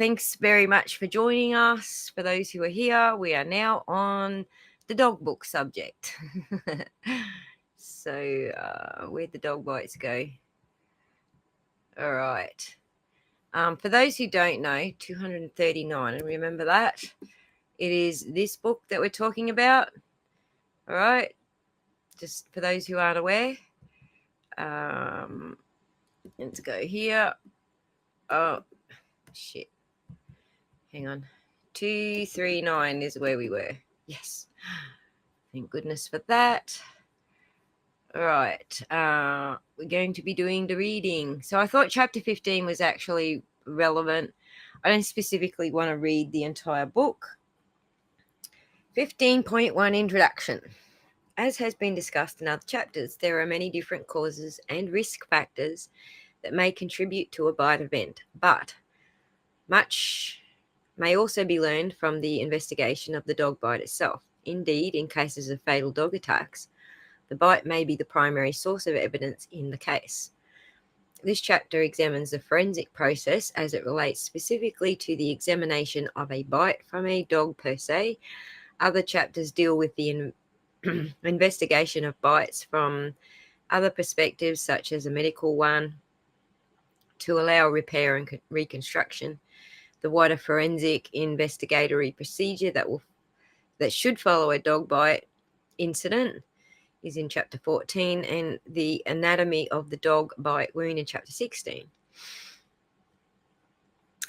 thanks very much for joining us. For those who are here, we are now on the dog book subject. So where'd the dog bites go? All right. For those who don't know, 239, and remember that, it is this book that we're talking about. All right. Just for those who aren't aware. Let's go here. Oh, shit. Hang on. 239 is where we were. Yes. Thank goodness for that. All right. We're going to be doing the reading. So I thought chapter 15 was actually relevant. I don't specifically want to read the entire book. 15.1 Introduction. As has been discussed in other chapters, there are many different causes and risk factors that may contribute to a bite event, but much may also be learned from the investigation of the dog bite itself. Indeed, in cases of fatal dog attacks, the bite may be the primary source of evidence in the case. This chapter examines the forensic process as it relates specifically to the examination of a bite from a dog per se. Other chapters deal with the investigation of bites from other perspectives, such as a medical one, to allow repair and reconstruction. The wider forensic investigatory procedure that should follow a dog bite incident is in chapter 14, and the anatomy of the dog bite wound in chapter 16.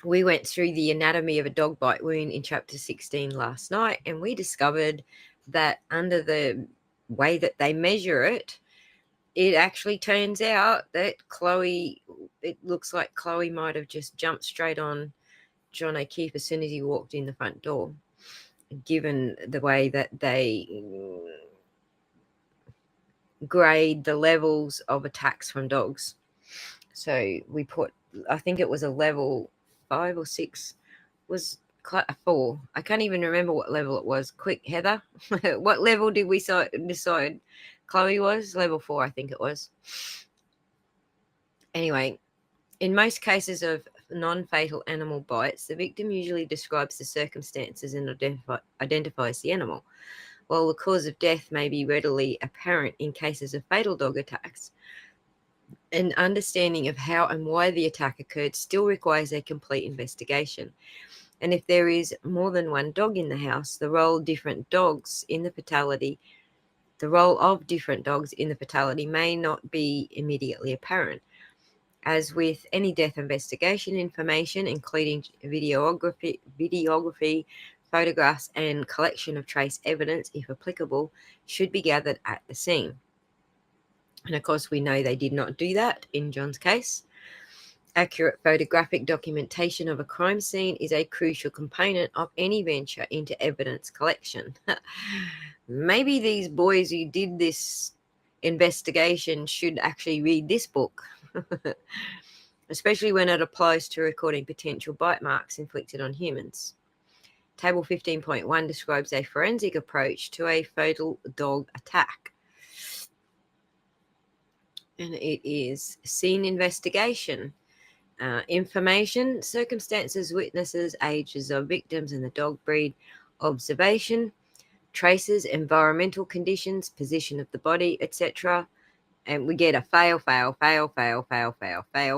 We went through the anatomy of a dog bite wound in chapter 16 last night, and we discovered that under the way that they measure it, it actually turns out that it looks like Chloe might have just jumped straight on John O'Keefe as soon as he walked in the front door, given the way that they grade the levels of attacks from dogs. So we put, I think it was a level 5 or 6, was a 4. I can't even remember what level it was. Quick, Heather, what level did we decide Chloe was? Level 4, I think it was. Anyway, in most cases of non-fatal animal bites, the victim usually describes the circumstances and identifies the animal, while the cause of death may be readily apparent in cases of fatal dog attacks. An understanding of how and why the attack occurred still requires a complete investigation. And if there is more than one dog in the house, the role of different dogs in the fatality may not be immediately apparent. As with any death investigation, information, including videography, photographs, and collection of trace evidence, if applicable, should be gathered at the scene. And of course, we know they did not do that in John's case. Accurate photographic documentation of a crime scene is a crucial component of any venture into evidence collection. Maybe these boys who did this investigation should actually read this book, especially when it applies to recording potential bite marks inflicted on humans. Table 15.1 describes a forensic approach to a fatal dog attack. And it is scene investigation. Information, circumstances, witnesses, ages of victims and the dog breed, observation, traces, environmental conditions, position of the body, etc. And we get a fail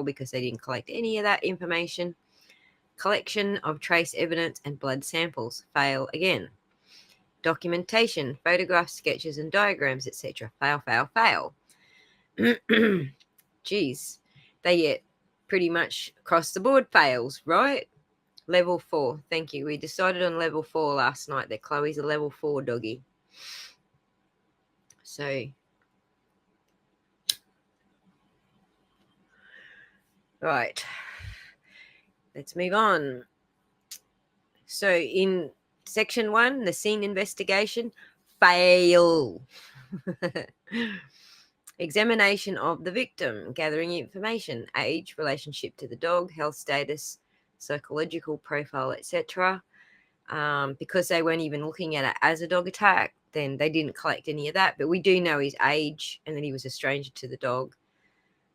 because they didn't collect any of that information. Collection of trace evidence and blood samples, fail again. Documentation, photographs, sketches and diagrams, etc. Fail. Geez, they get pretty much across the board fails, right? Level 4. Thank you. We decided on level 4 last night that Chloe's a level 4 doggy. So, right. Let's move on. So, in section 1, the scene investigation, fail. Examination of the victim, gathering information, age, relationship to the dog, health status, psychological profile, etc. Because they weren't even looking at it as a dog attack, then they didn't collect any of that. But we do know his age and that he was a stranger to the dog.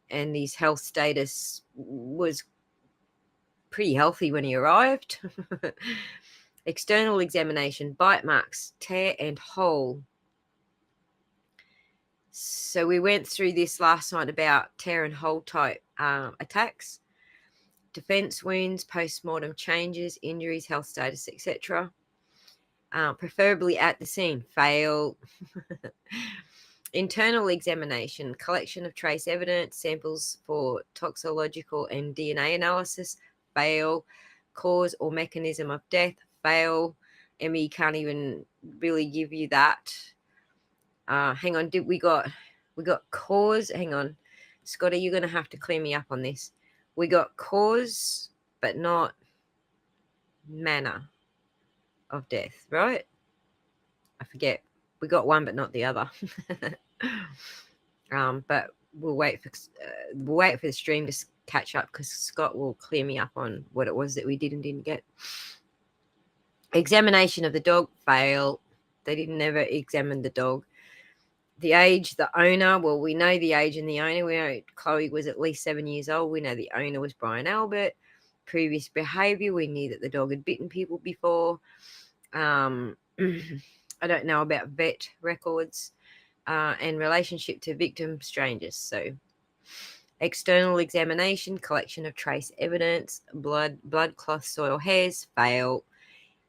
And his health status was pretty healthy when he arrived. External examination, bite marks, tear and hole. So we went through this last night about tear and hole type attacks, defense wounds, post-mortem changes, injuries, health status, etc. Preferably at the scene. Fail. Internal examination, collection of trace evidence, samples for toxicological and DNA analysis. Fail. Cause or mechanism of death. Fail. Emmy can't even really give you that. Hang on, we got cause. Hang on, Scotty, you're gonna have to clear me up on this. We got cause, but not manner of death, right? I forget. We got one, but not the other. But we'll wait for the stream to catch up, because Scott will clear me up on what it was that we did and didn't get. Examination of the dog. Fail. They didn't ever examine the dog. The age, the owner. Well, we know the age and the owner. We know Chloe was at least 7 years old. We know the owner was Brian Albert. Previous behavior. We knew that the dog had bitten people before. I don't know about vet records and relationship to victim strangers. So external examination, collection of trace evidence, blood cloth, soil, hairs. Fail.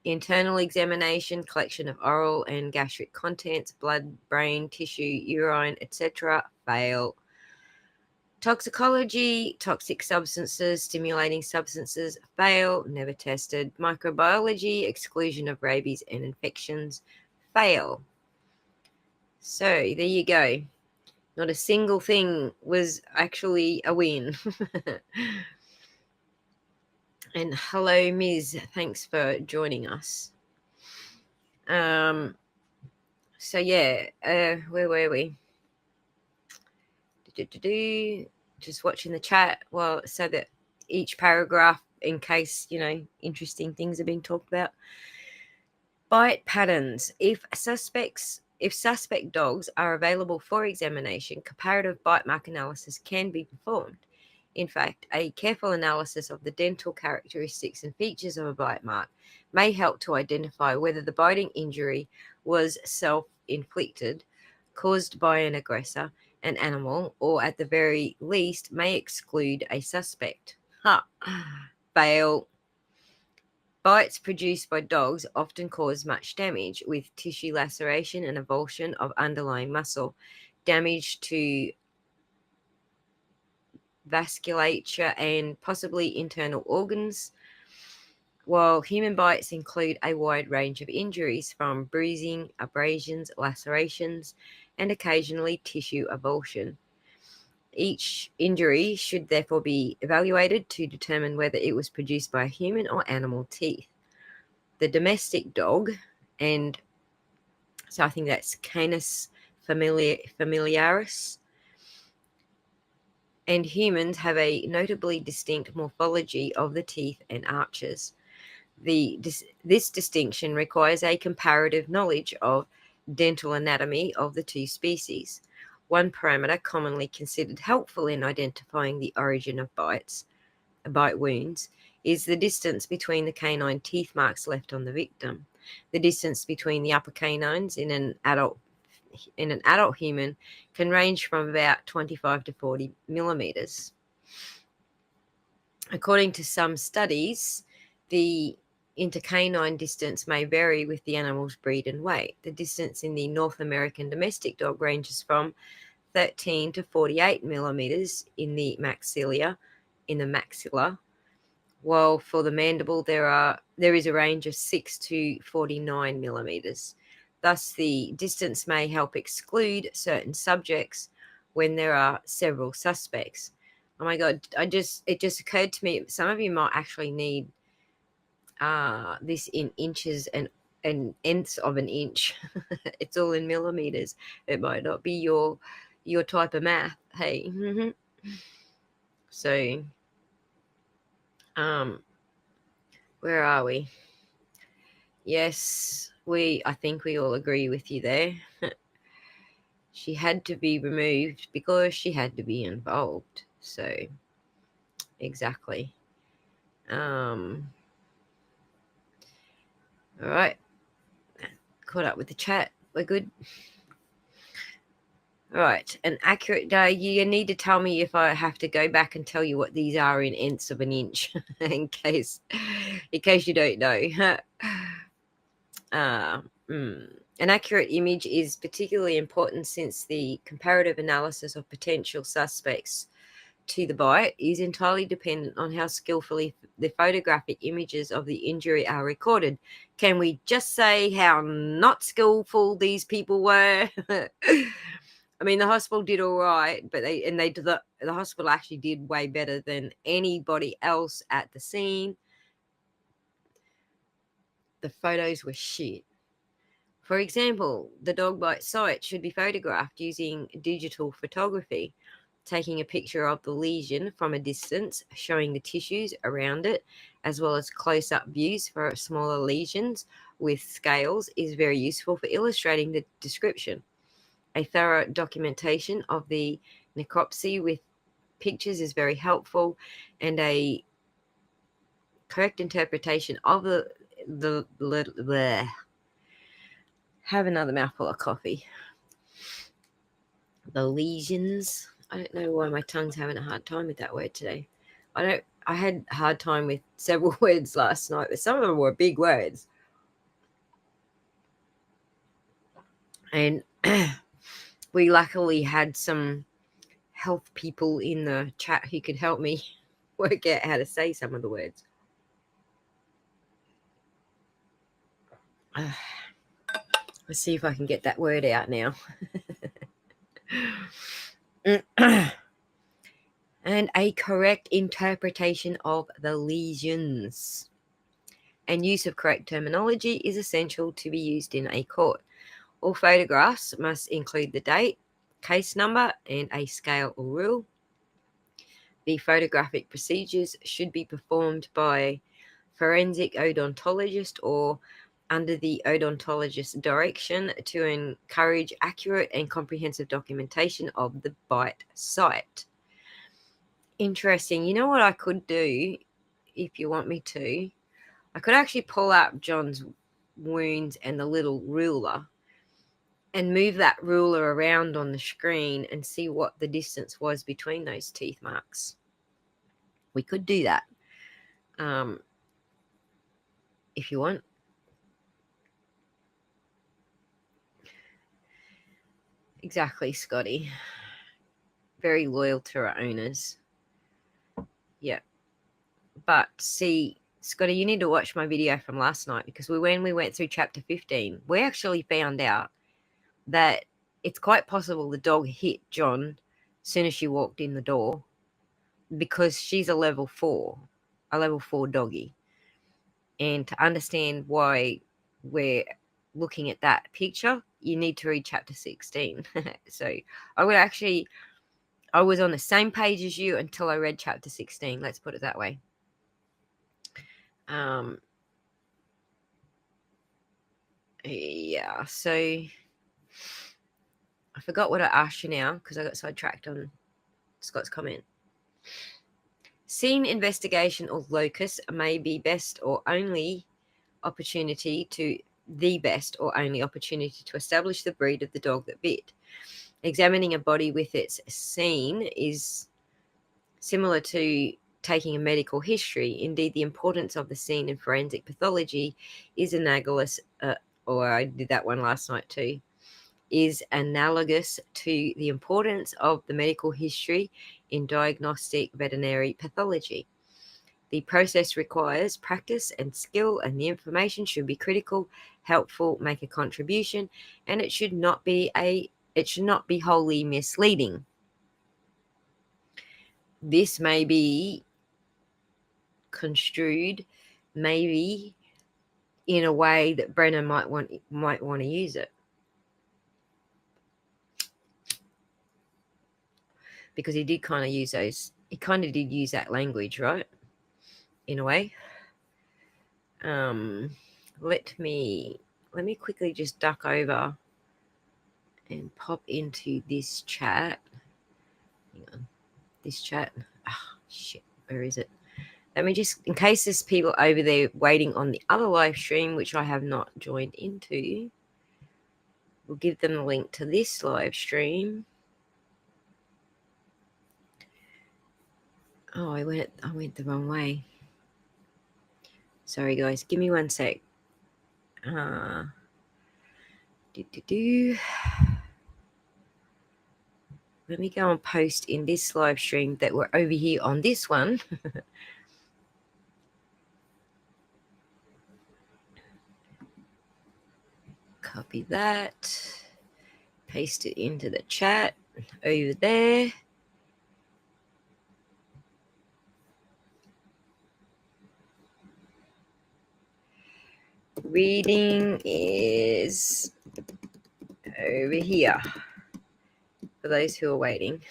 Internal examination, collection of oral and gastric contents, blood, brain, tissue, urine, etc. Fail. Toxicology, toxic substances, stimulating substances. Fail. Never tested. Microbiology, exclusion of rabies and infections. Fail. So there you go. Not a single thing was actually a win. And hello, Ms. Thanks for joining us. So yeah, where were we? Just watching the chat, well, so that each paragraph, in case, interesting things are being talked about. Bite patterns. If suspect dogs are available for examination, comparative bite mark analysis can be performed. In fact, a careful analysis of the dental characteristics and features of a bite mark may help to identify whether the biting injury was self-inflicted, caused by an aggressor, an animal, or at the very least may exclude a suspect. Fail. Bites produced by dogs often cause much damage, with tissue laceration and avulsion of underlying muscle, damage to vasculature and possibly internal organs, while human bites include a wide range of injuries from bruising, abrasions, lacerations, and occasionally tissue avulsion. Each injury should therefore be evaluated to determine whether it was produced by human or animal teeth. The domestic dog, and so I think that's Canis familiaris, and humans have a notably distinct morphology of the teeth and arches. This distinction requires a comparative knowledge of dental anatomy of the two species. One parameter commonly considered helpful in identifying the origin of bite wounds is the distance between the canine teeth marks left on the victim. The distance between the upper canines in an adult human can range from about 25 to 40 millimeters. According to some studies, the intercanine distance may vary with the animal's breed and weight. The distance in the North American domestic dog ranges from 13 to 48 millimeters in the maxilla, while for the mandible there is a range of 6 to 49 millimeters. Thus, the distance may help exclude certain subjects when there are several suspects. Oh my God, it just occurred to me, some of you might actually need this in inches and nths of an inch. It's all in millimeters. It might not be your type of math. Hey. So, where are we? Yes, I think we all agree with you there. She had to be removed because she had to be involved. So, exactly. All right. Caught up with the chat. We're good. All right. An accurate day. You need to tell me if I have to go back and tell you what these are in nths of an inch, in case you don't know. An accurate image is particularly important since the comparative analysis of potential suspects to the bite is entirely dependent on how skillfully the photographic images of the injury are recorded. Can we just say how not skillful these people were? I mean, the hospital did all right, but the hospital actually did way better than anybody else at the scene. The photos were shit. For example, the dog bite site should be photographed using digital photography, taking a picture of the lesion from a distance, showing the tissues around it, as well as close-up views for smaller lesions with scales is very useful for illustrating the description. A thorough documentation of the necropsy with pictures is very helpful, and a correct interpretation of the have another mouthful of coffee. The lesions. I don't know why my tongue's having a hard time with that word today. I had a hard time with several words last night, but some of them were big words. And we luckily had some health people in the chat who could help me work out how to say some of the words. Let's see if I can get that word out now. And a correct interpretation of the lesions. And use of correct terminology is essential to be used in a court. All photographs must include the date, case number, and a scale or rule. The photographic procedures should be performed by forensic odontologist or under the odontologist's direction to encourage accurate and comprehensive documentation of the bite site. Interesting. You know what I could do, if you want me to? I could actually pull out John's wounds and the little ruler and move that ruler around on the screen and see what the distance was between those teeth marks. We could do that. If you want. Exactly, Scotty. Very loyal to our owners. Yeah. But see, Scotty, you need to watch my video from last night, because when we went through chapter 15, we actually found out that it's quite possible the dog hit John as soon as she walked in the door, because she's a level 4 doggy. And to understand why we're looking at that picture, you need to read chapter 16. So I was on the same page as you until I read chapter 16. Let's put it that way. Yeah, so I forgot what I asked you now because I got sidetracked on Scott's comment. Scene investigation or locus may be best or only opportunity to establish the breed of the dog that bit. Examining a body with its scene is similar to taking a medical history. Indeed, the importance of the scene in forensic pathology is analogous, I did that one last night too, is analogous to the importance of the medical history in diagnostic veterinary pathology. The process requires practice and skill, and the information should be critical, helpful, make a contribution, and it should not be wholly misleading. This may be construed maybe in a way that Brennan might want to use it, because he did kind of use that language, right? In a way. Let me quickly just duck over and pop into this chat. Hang on. This chat. Shit. Where is it? Let me just, in case there's people over there waiting on the other live stream, which I have not joined into, we'll give them the link to this live stream. Oh, I went the wrong way. Sorry, guys. Give me one sec. Let me go and post in this live stream that we're over here on this one. Copy that. Paste it into the chat over there. Reading is over here for those who are waiting.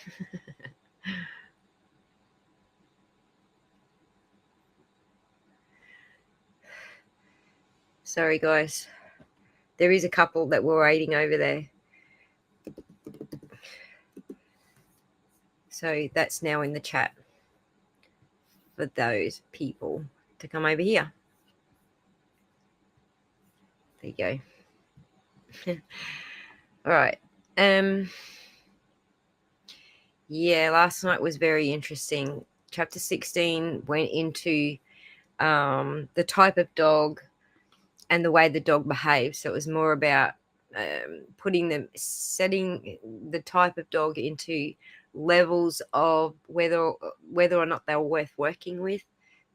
Sorry, guys. There is a couple that were waiting over there. So that's now in the chat for those people to come over here. There you go. All right. Yeah, last night was very interesting. Chapter 16 went into the type of dog and the way the dog behaves. So it was more about setting the type of dog into levels of whether or not they were worth working with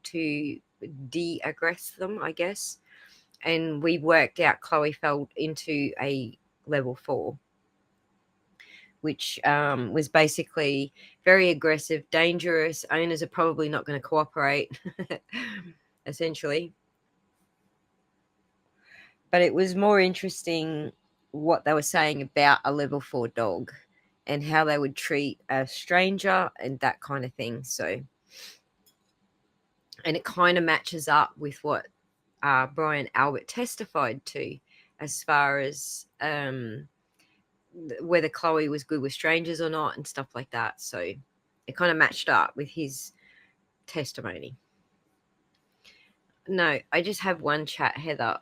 to de-aggress them, I guess. And we worked out Chloe fell into a level 4, which was basically very aggressive, dangerous. Owners are probably not going to cooperate, essentially. But it was more interesting what they were saying about a level 4 dog and how they would treat a stranger and that kind of thing. So, and it kind of matches up with what Brian Albert testified to as far as whether Chloe was good with strangers or not and stuff like that. So it kind of matched up with his testimony. No, I just have one chat, Heather.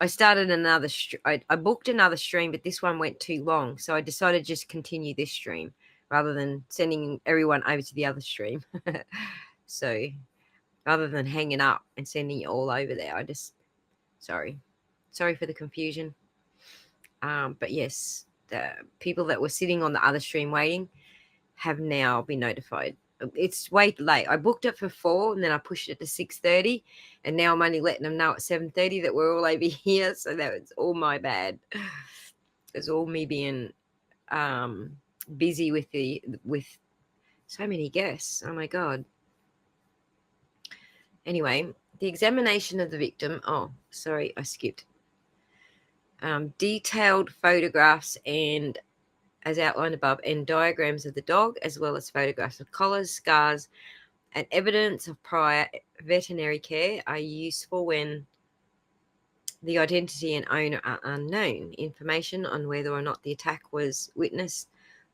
I started another I booked another stream, but this one went too long, so I decided to just continue this stream rather than sending everyone over to the other stream. So rather than hanging up and sending it all over there, I just sorry for the confusion. But yes, the people that were sitting on the other stream waiting have now been notified. It's way late. I booked it for 4 and then I pushed it to 6:30, and now I'm only letting them know at 7:30 that we're all over here. So that was all my bad. It's all me being busy with so many guests. Oh my god. Anyway, the examination of the victim. Oh, sorry, I skipped. Detailed photographs and, as outlined above, and diagrams of the dog, as well as photographs of collars, scars, and evidence of prior veterinary care are useful when the identity and owner are unknown. Information on whether or not the attack was witnessed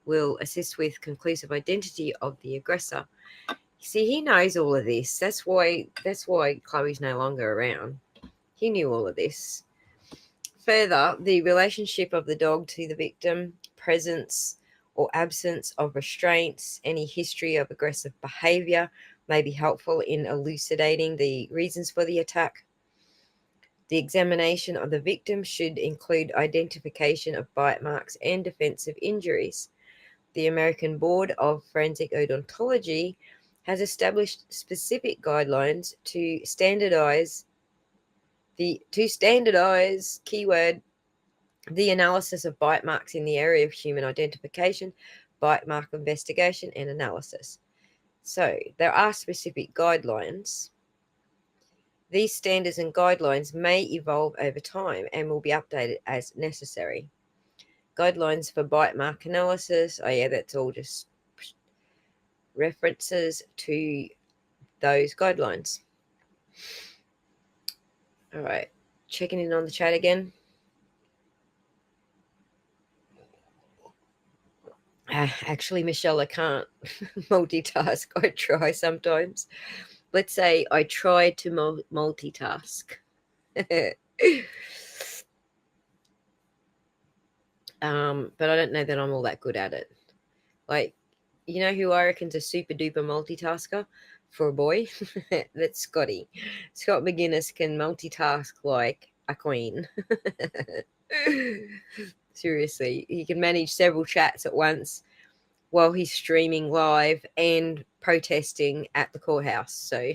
will assist with conclusive identity of the aggressor. See, he knows all of this. That's why Chloe's no longer around. He knew all of this. Further, the relationship of the dog to the victim, presence or absence of restraints, any history of aggressive behavior may be helpful in elucidating the reasons for the attack. The examination of the victim should include identification of bite marks and defensive injuries. The American Board of Forensic Odontology has established specific guidelines to standardize keyword the analysis of bite marks in the area of human identification, bite mark investigation, and analysis. So there are specific guidelines. These standards and guidelines may evolve over time and will be updated as necessary. Guidelines for bite mark analysis. Oh yeah, that's all just references to those guidelines. All right, checking in on the chat again. Actually, Michelle, I can't multitask. I try sometimes. Let's say I try to multitask. But I don't know that I'm all that good at it. Like, you know who I reckon's a super duper multitasker for a boy? That's Scotty. Scott McGinnis can multitask like a queen. Seriously, he can manage several chats at once while he's streaming live and protesting at the courthouse. So,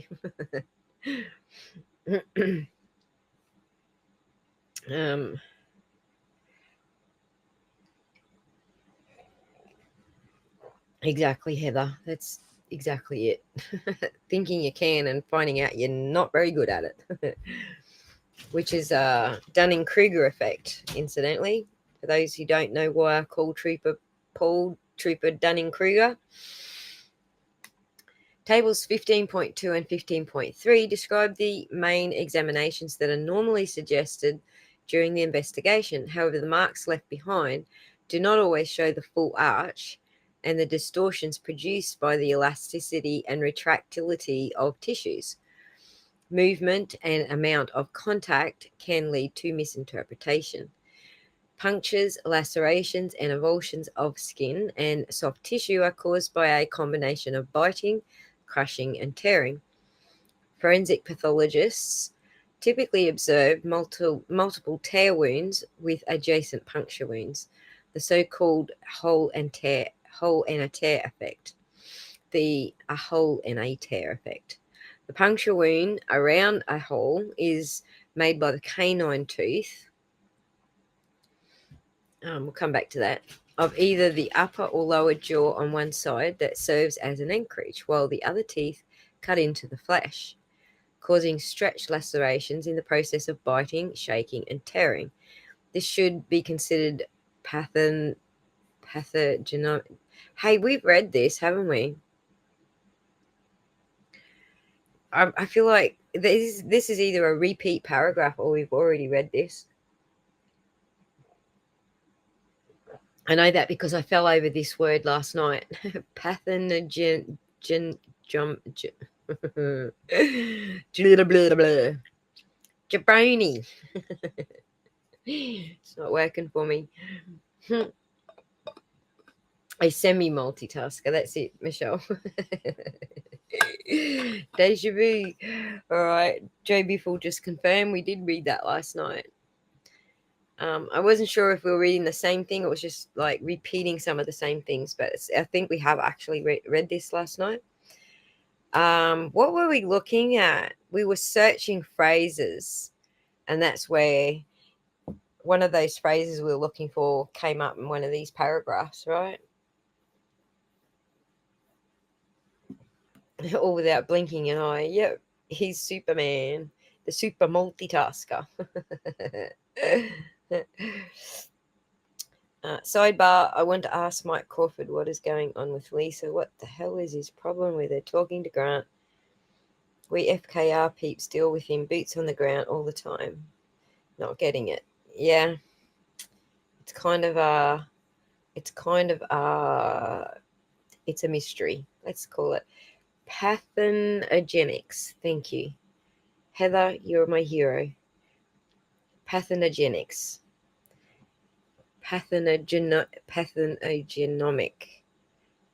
um, exactly, Heather. That's exactly it. Thinking you can and finding out you're not very good at it, which is Dunning-Kruger effect, incidentally. For those who don't know why I call Paul Trooper Dunning-Kruger. Tables 15.2 and 15.3 describe the main examinations that are normally suggested during the investigation. However, the marks left behind do not always show the full arch and the distortions produced by the elasticity and retractility of tissues. Movement and amount of contact can lead to misinterpretation. Punctures, lacerations, and avulsions of skin and soft tissue are caused by a combination of biting, crushing, and tearing. Forensic pathologists typically observe multiple tear wounds with adjacent puncture wounds, the so-called hole in a tear effect. A hole in a tear effect. The puncture wound around a hole is made by the canine tooth. We'll come back to that. Of either the upper or lower jaw on one side that serves as an anchorage, while the other teeth cut into the flesh, causing stretch lacerations in the process of biting, shaking, and tearing. This should be considered pathogenomic. Hey, we've read this, haven't we? I feel like this is either a repeat paragraph or we've already read this. I know that because I fell over this word last night. Pathogen. Jabroni. It's not working for me. A semi-multitasker. That's it, Michelle. Deja vu. All right. JB Full just confirmed we did read that last night. I wasn't sure if we were reading the same thing. It was just like repeating some of the same things, but I think we have actually read this last night. What were we looking at? We were searching phrases, and that's where one of those phrases we were looking for came up in one of these paragraphs, right? All without blinking an eye. Yep, he's Superman, the super multitasker. Sidebar, I want to ask Mike Crawford what is going on with Lisa. What the hell is his problem with her? Talking to Grant. We FKR peeps deal with him, boots on the ground all the time. Not getting it. Yeah. It's a mystery. Let's call it pathogenics. Thank you. Heather, you're my hero. Pathogenics. Pathogenomic.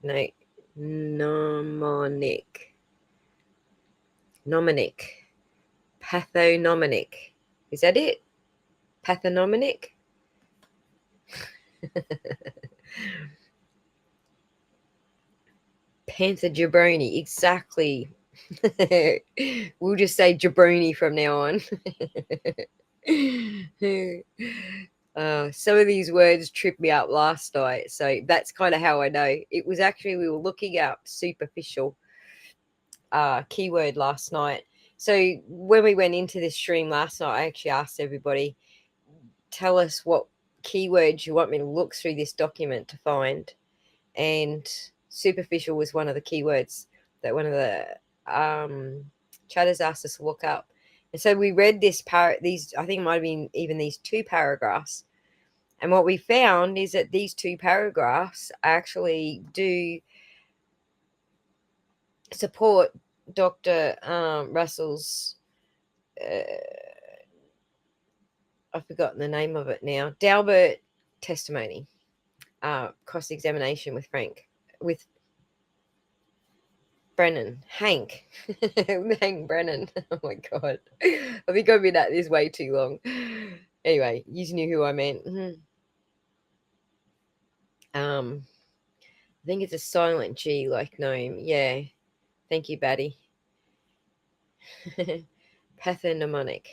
No, Mnemonic. Pathonomic. Is that it? Pathonomic? Panther jabroni. Exactly. We'll just say jabroni from now on. Some of these words tripped me up last night, so that's kind of how I know. It was actually, we were looking up superficial keyword last night. So when we went into this stream last night, I actually asked everybody, tell us what keywords you want me to look through this document to find. And superficial was one of the keywords that one of the chatters asked us to look up. And so we read these, I think it might have been even these two paragraphs. And what we found is that these two paragraphs actually do support Dr. Russell's, I've forgotten the name of it now, Dalbert testimony, cross-examination with Hank Brennan. Oh my God. I think I've been at this way too long. Anyway, you knew who I meant. I think it's a silent G like gnome. Yeah. Thank you, Batty. Pathognomonic.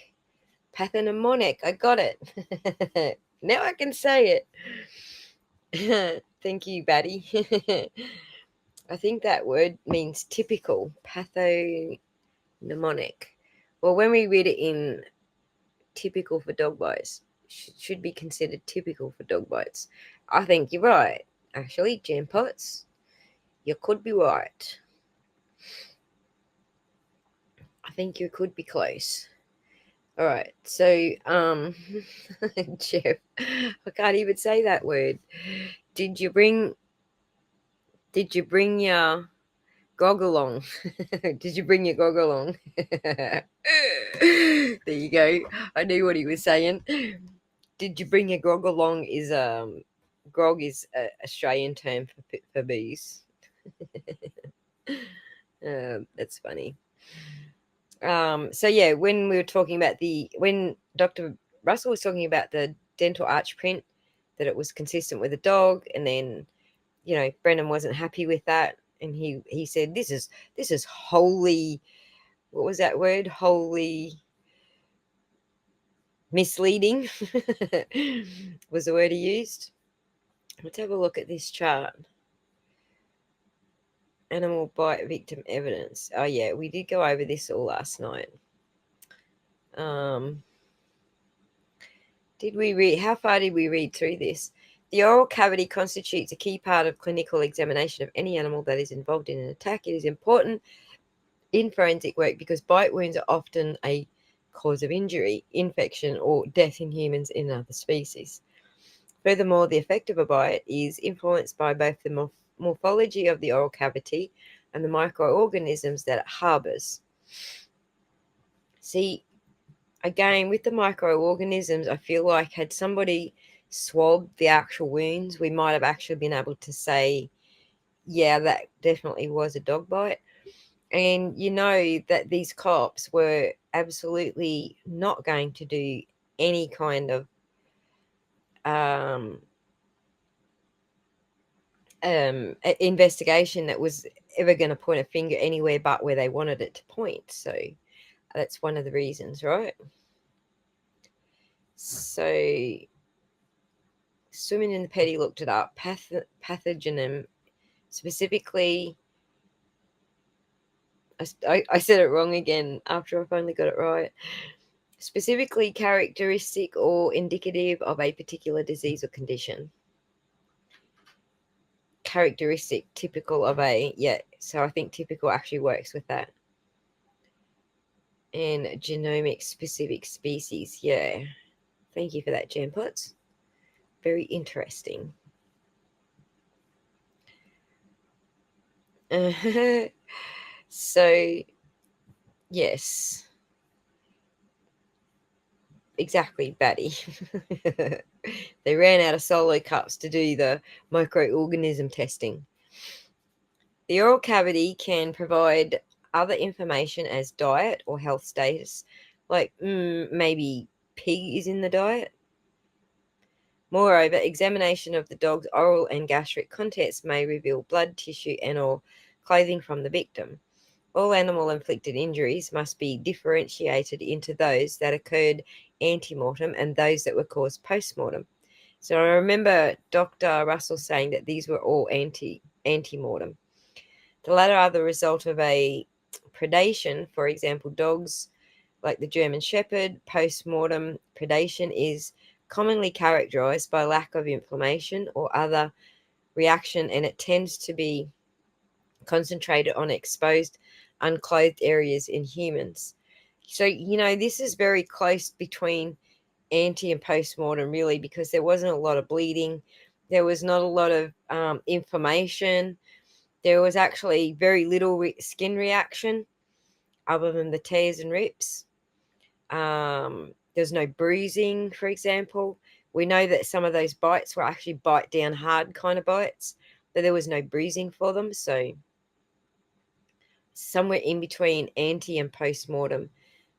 I got it. Now I can say it. Thank you, Batty. I think that word means typical. Pathognomonic. Well, when we read it in typical for dog bites, should be considered typical for dog bites. I think you're right. Actually, Jam Pots, you could be right. I think you could be close. All right, so Jeff, I can't even say that word. Did you bring your grog along? Did you bring your grog along? There you go. I knew what he was saying. Did you bring your grog along? Is grog is an Australian term for bees. That's funny. So yeah, when we were talking about when Dr. Russell was talking about the dental arch print, that it was consistent with a dog, and then Brennan wasn't happy with that, and he said this is wholly, what was that word? Wholly misleading was the word he used. Let's have a look at this chart. Animal bite victim evidence. Oh yeah, we did go over this all last night. How far did we read through this? The oral cavity constitutes a key part of clinical examination of any animal that is involved in an attack. It is important in forensic work because bite wounds are often a cause of injury, infection, or death in humans and other species. Furthermore, the effect of a bite is influenced by both the morphology of the oral cavity and the microorganisms that it harbors. See, again, with the microorganisms, I feel like had somebody swabbed the actual wounds, we might have actually been able to say, yeah, that definitely was a dog bite. And that these cops were absolutely not going to do any kind of investigation that was ever going to point a finger anywhere but where they wanted it to point. So that's one of the reasons, right? So Swimming in the Petty looked it up. Pathogenym, specifically, I said it wrong again after I finally got it right. Specifically characteristic or indicative of a particular disease or condition. Characteristic, typical of so I think typical actually works with that. And genomic specific species, yeah. Thank you for that, Jampots. Very interesting. So, yes. Exactly, Batty. They ran out of solo cups to do the microorganism testing. The oral cavity can provide other information as diet or health status, like maybe pig is in the diet. Moreover, examination of the dog's oral and gastric contents may reveal blood, tissue, and/or clothing from the victim. All animal-inflicted injuries must be differentiated into those that occurred ante-mortem and those that were caused post-mortem. So I remember Dr. Russell saying that these were all ante-mortem. The latter are the result of a predation. For example, dogs like the German Shepherd, post-mortem predation is commonly characterized by lack of inflammation or other reaction, and it tends to be concentrated on exposed, unclothed areas in humans. So, this is very close between ante and post-mortem, really, because there wasn't a lot of bleeding. There was not a lot of inflammation. There was actually very little skin reaction other than the tears and rips. There's no bruising, for example. We know that some of those bites were actually bite down hard kind of bites, but there was no bruising for them. So somewhere in between ante and post-mortem,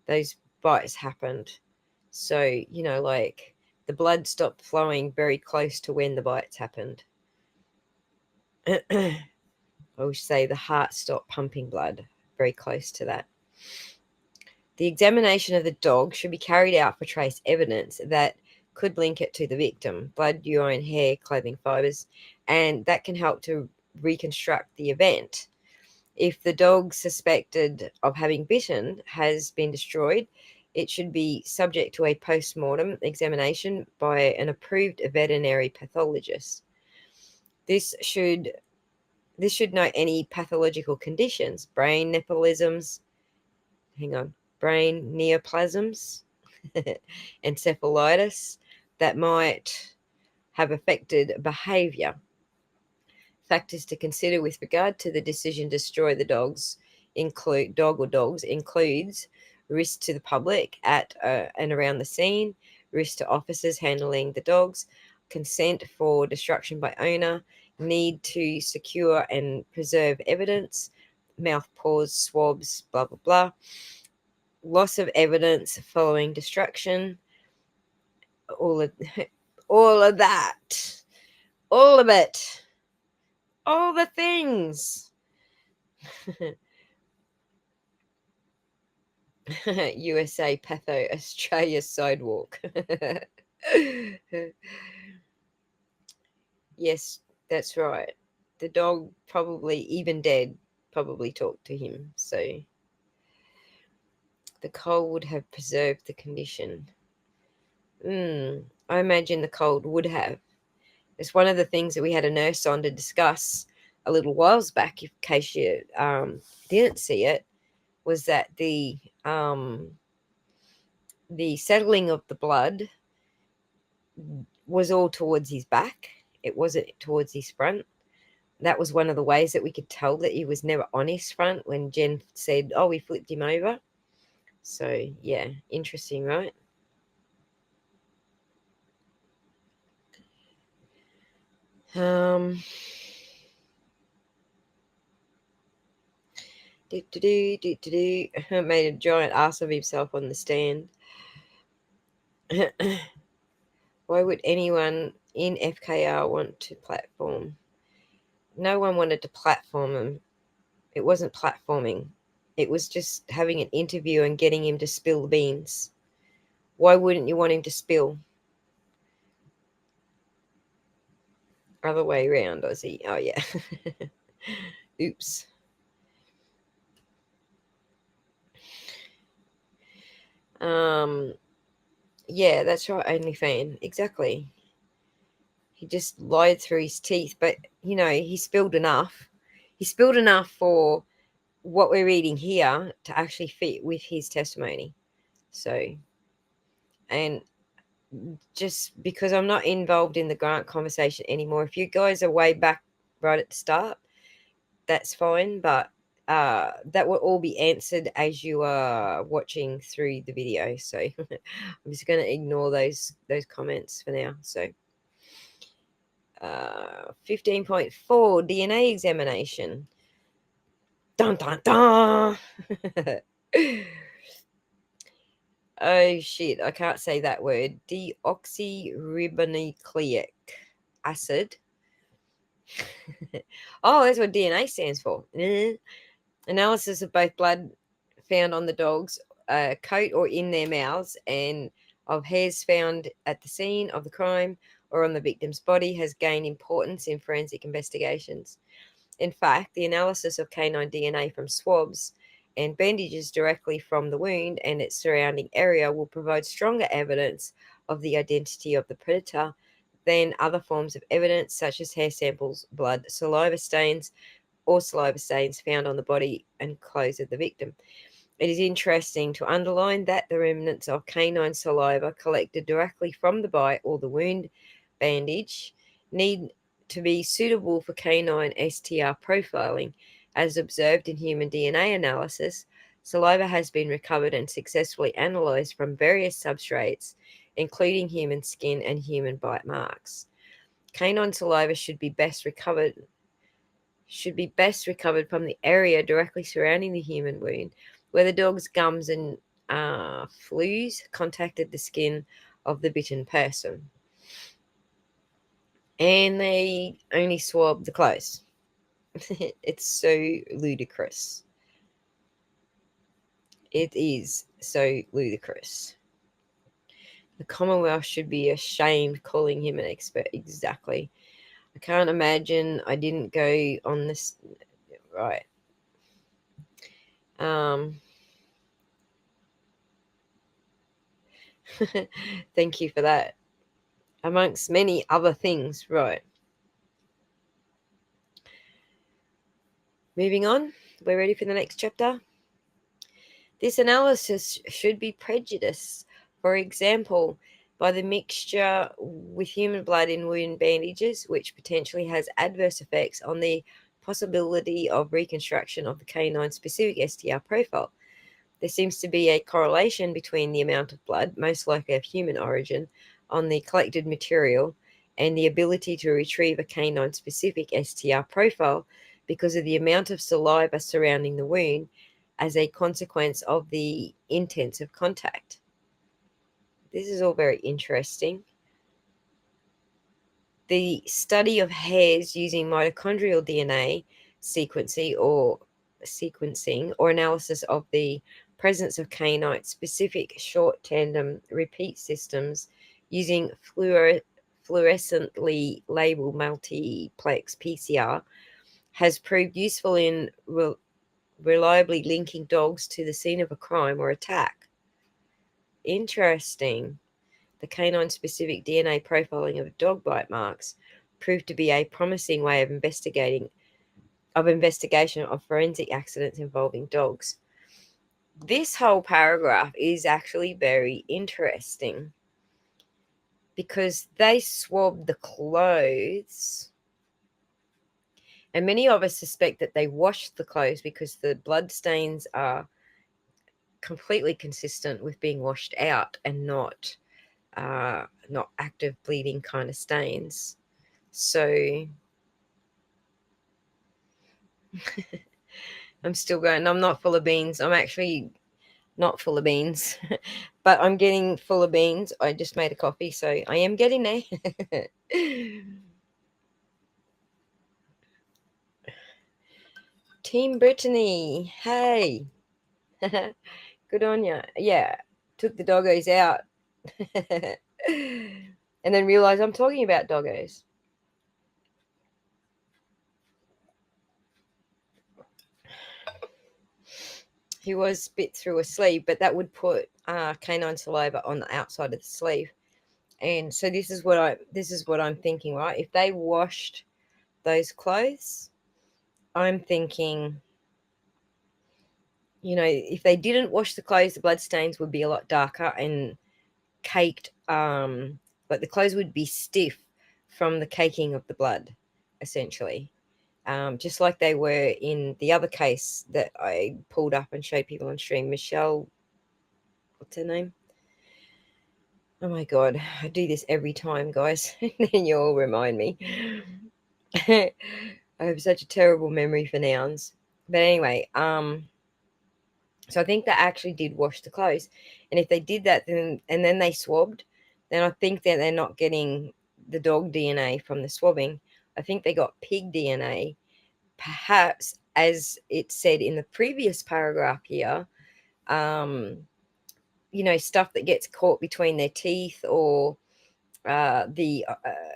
those bites happened. So, like the blood stopped flowing very close to when the bites happened. I would say the heart stopped pumping blood very close to that. The examination of the dog should be carried out for trace evidence that could link it to the victim: blood, urine, hair, clothing fibers, and that can help to reconstruct the event. If the dog suspected of having bitten has been destroyed, it should be subject to a post-mortem examination by an approved veterinary pathologist. This should note any pathological conditions, brain neoplasms, brain neoplasms, encephalitis, that might have affected behavior. Factors to consider with regard to the decision to destroy the dogs includes risk to the public at and around the scene, risk to officers handling the dogs, consent for destruction by owner, need to secure and preserve evidence, mouth, paws, swabs, blah blah blah, loss of evidence following destruction, all of all of that, all of it, all the things. USA Patho, Australia Sidewalk. Yes, that's right. The dog, probably even dead, probably talked to him. So the cold would have preserved the condition. I imagine the cold would have. It's one of the things that we had a nurse on to discuss a little whiles back, in case you didn't see it, was that the settling of the blood was all towards his back. It wasn't towards his front. That was one of the ways that we could tell that he was never on his front when Jen said, oh, we flipped him over. So, yeah, interesting, right? Made a giant ass of himself on the stand. Why would anyone in FKR want to platform? No one wanted to platform him. It wasn't platforming. It was just having an interview and getting him to spill the beans. Why wouldn't you want him to spill? Other way around, Ozzy. Oh, yeah. Oops. Yeah, that's right, OnlyFan. Exactly. He just lied through his teeth, but, he spilled enough. He spilled enough for what we're reading here to actually fit with his testimony. So, and just because I'm not involved in the grant conversation anymore, if you guys are way back right at the start, that's fine, but that will all be answered as you are watching through the video. So I'm just going to ignore those comments for now. So 15.4 DNA examination. Dun dun dun. Oh shit, I can't say that word. Deoxyribonucleic acid. Oh, that's what DNA stands for. Analysis of both blood found on the dog's coat or in their mouths and of hairs found at the scene of the crime or on the victim's body has gained importance in forensic investigations. In fact, the analysis of canine DNA from swabs and bandages directly from the wound and its surrounding area will provide stronger evidence of the identity of the predator than other forms of evidence such as hair samples, blood, saliva stains, or saliva stains found on the body and clothes of the victim. It is interesting to underline that the remnants of canine saliva collected directly from the bite or the wound bandage need to be suitable for canine STR profiling. As observed in human DNA analysis, saliva has been recovered and successfully analyzed from various substrates, including human skin and human bite marks. Canine saliva should be best recovered from the area directly surrounding the human wound, where the dog's gums and fleas contacted the skin of the bitten person. And they only swab the clothes. It's so ludicrous. It is so ludicrous. The Commonwealth should be ashamed calling him an expert. Exactly. I can't imagine I didn't go on this. Right. Thank you for that. Amongst many other things. Right. Moving on. We're ready for the next chapter. This analysis should be prejudiced, for example, by the mixture with human blood in wound bandages, which potentially has adverse effects on the possibility of reconstruction of the canine specific STR profile. There seems to be a correlation between the amount of blood, most likely of human origin, on the collected material and the ability to retrieve a canine specific STR profile because of the amount of saliva surrounding the wound as a consequence of the intensive contact. This is all very interesting. The study of hairs using mitochondrial DNA sequencing or analysis of the presence of canine specific short tandem repeat systems using fluorescently labeled multiplex PCR has proved useful in reliably linking dogs to the scene of a crime or attack. Interesting. The canine specific DNA profiling of dog bite marks proved to be a promising way of investigation of forensic accidents involving dogs. This whole paragraph is actually very interesting because they swabbed the clothes, and many of us suspect that they washed the clothes because the blood stains are completely consistent with being washed out and not active bleeding kind of stains. So I'm still going. I'm not full of beans. I'm actually not full of beans, but I'm getting full of beans. I just made a coffee, so I am getting there. Team Brittany, hey. Good on ya. Yeah, took the doggos out. And then realized I'm talking about doggos. He was bit through a sleeve, but that would put canine saliva on the outside of the sleeve. And so this is what I'm thinking, right? If they washed those clothes, I'm thinking, if they didn't wash the clothes, the blood stains would be a lot darker and caked. Like the clothes would be stiff from the caking of the blood, essentially. Just like they were in the other case that I pulled up and showed people on stream. Michelle, what's her name? Oh my God, I do this every time, guys. Then you all remind me. I have such a terrible memory for nouns. But anyway, so I think they actually did wash the clothes. And if they did that then they swabbed, then I think that they're not getting the dog DNA from the swabbing. I think they got pig DNA. Perhaps, as it said in the previous paragraph here, stuff that gets caught between their teeth or the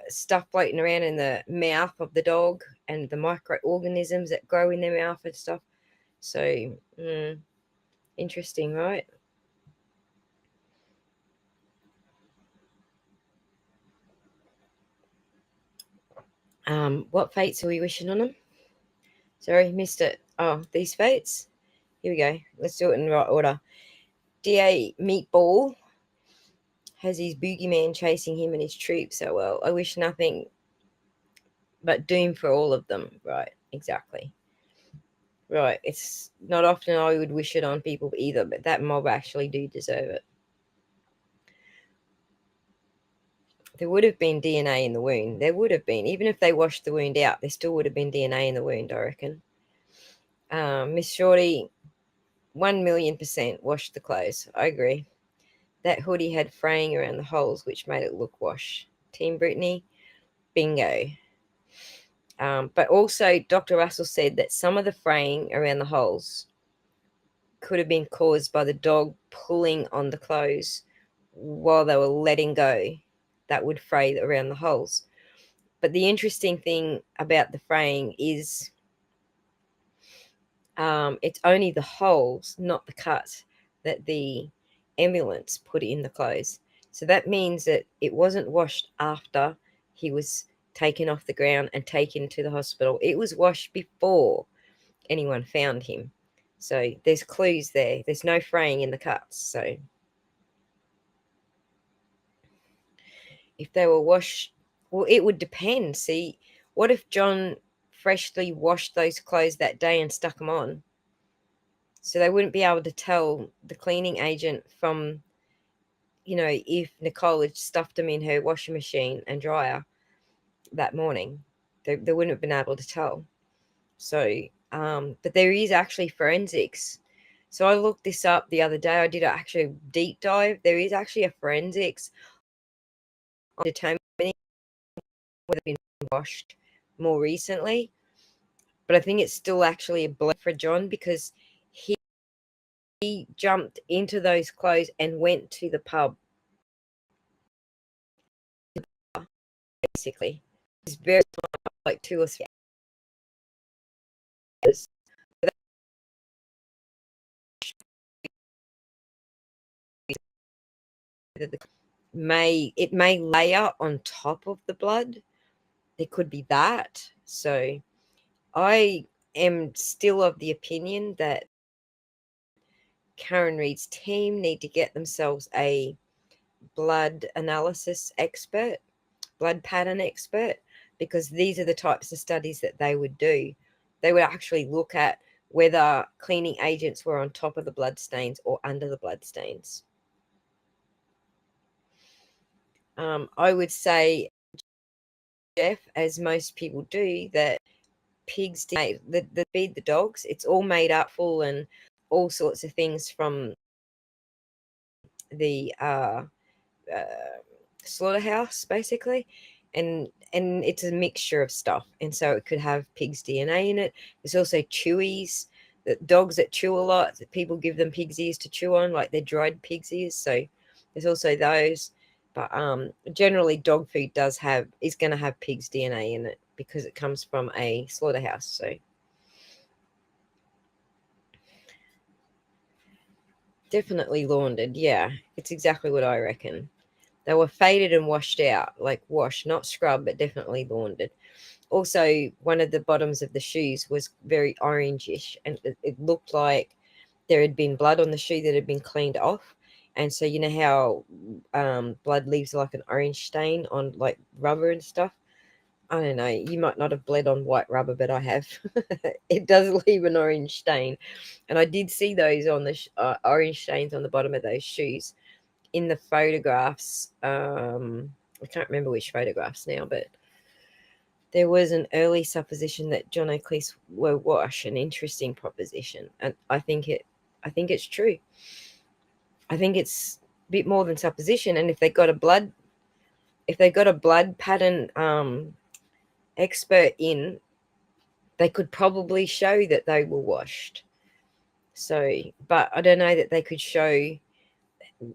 stuff floating around in the mouth of the dog and the microorganisms that grow in their mouth and stuff. So, interesting, right? What fates are we wishing on them? Sorry, missed it. Oh, these fates? Here we go. Let's do it in the right order. DA Meatball has his boogeyman chasing him and his troops so well. I wish nothing but doom for all of them. Right, exactly. Right, it's not often I would wish it on people either, but that mob actually do deserve it. There would have been DNA in the wound. There would have been. Even if they washed the wound out, there still would have been DNA in the wound, I reckon. Miss Shorty, 1,000,000% washed the clothes. I agree. That hoodie had fraying around the holes, which made it look wash. Team Brittany, bingo. But also, Dr. Russell said that some of the fraying around the holes could have been caused by the dog pulling on the clothes while they were letting go. That would fray around the holes. But the interesting thing about the fraying is it's only the holes, not the cut, that the ambulance put in the clothes. So that means that it wasn't washed after he was taken off the ground and taken to the hospital. It was washed before anyone found him. So there's clues there. There's no fraying in the cuts. So if they were washed, well, it would depend. See, what if John freshly washed those clothes that day and stuck them on? So they wouldn't be able to tell the cleaning agent from, if Nicole had stuffed them in her washing machine and dryer that morning. They wouldn't have been able to tell. So, but there is actually forensics. So I looked this up the other day. I did an actual deep dive. There is actually a forensics on determining whether they've been washed more recently. But I think it's still actually a blame for John because he jumped into those clothes and went to the pub, basically. It's very like 2 or 3 hours. It may layer on top of the blood. It could be that. So I am still of the opinion that Karen Reid's team need to get themselves a blood analysis expert, blood pattern expert, because these are the types of studies that they would do. They would actually look at whether cleaning agents were on top of the blood stains or under the blood stains. I would say, Jeff, as most people do, that pigs that feed the dogs, it's all made up full and all sorts of things from the slaughterhouse, basically, and it's a mixture of stuff, and so it could have pig's DNA in it. There's also chewies, that dogs that chew a lot, that people give them pig's ears to chew on, like they're dried pig's ears. So there's also those. But generally dog food is going to have pig's DNA in it because it comes from a slaughterhouse. So definitely laundered. Yeah, it's exactly what I reckon. They were faded and washed out, like washed, not scrubbed, but definitely laundered. Also, one of the bottoms of the shoes was very orangish, and it looked like there had been blood on the shoe that had been cleaned off. And so you know how blood leaves like an orange stain on like rubber and stuff. I don't know. You might not have bled on white rubber, but I have. It does leave an orange stain, and I did see those on the orange stains on the bottom of those shoes in the photographs. I can't remember which photographs now, but there was an early supposition that John O'Cleese were wash, an interesting proposition, and I think it's true. I think it's a bit more than supposition, and if they got a blood pattern expert in, they could probably show that they were washed. So, but I don't know that they could show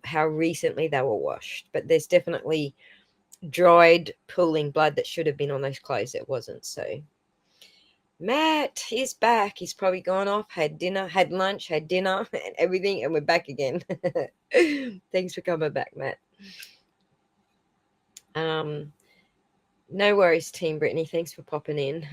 how recently they were washed. But there's definitely dried pooling blood that should have been on those clothes that wasn't. So Matt is back. He's probably gone off, had dinner, had lunch, had dinner, and everything, and we're back again. Thanks for coming back, Matt. No worries, Team Brittany. Thanks for popping in.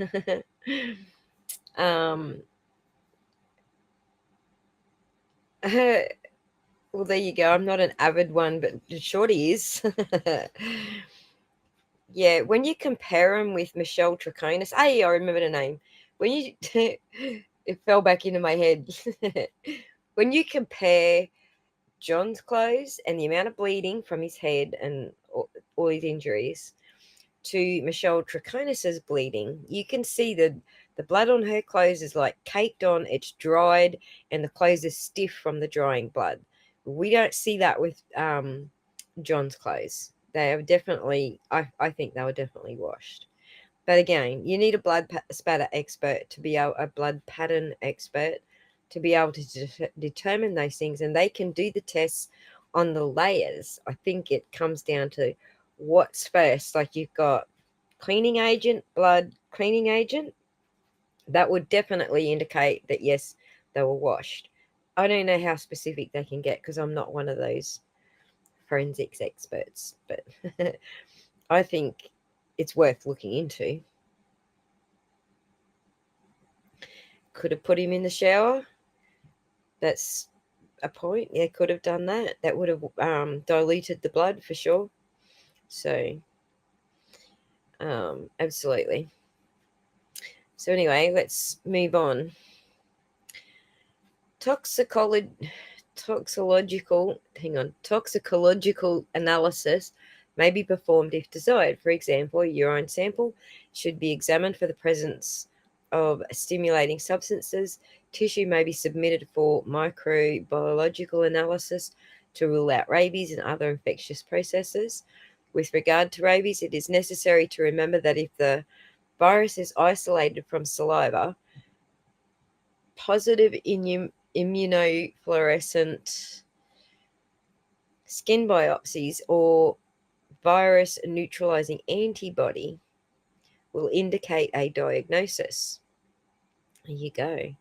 Well, there you go. I'm not an avid one, but Shorty is. Yeah, when you compare him with Michelle Traconis, hey, I remember the name. When you, it fell back into my head. When you compare John's clothes and the amount of bleeding from his head and all his injuries to Michelle Traconis's bleeding, you can see the blood on her clothes is like caked on, it's dried, and the clothes are stiff from the drying blood. We don't see that with John's clothes. They are definitely, I think they were definitely washed. But again, you need a spatter expert to be able, a blood pattern expert to be able to determine those things, and they can do the tests on the layers. I think it comes down to what's first. Like you've got cleaning agent, blood cleaning agent. That would definitely indicate that yes, they were washed. I don't know how specific they can get because I'm not one of those forensics experts, but I think it's worth looking into. Could have put him in the shower. That's a point. Yeah, could have done that. That would have diluted the blood for sure. So, absolutely. So anyway, let's move on. Toxicological analysis may be performed if desired. For example, a urine sample should be examined for the presence of stimulating substances. Tissue may be submitted for microbiological analysis to rule out rabies and other infectious processes. With regard to rabies, it is necessary to remember that if the virus is isolated from saliva, positive immunofluorescent skin biopsies or virus neutralizing antibody will indicate a diagnosis. There you go.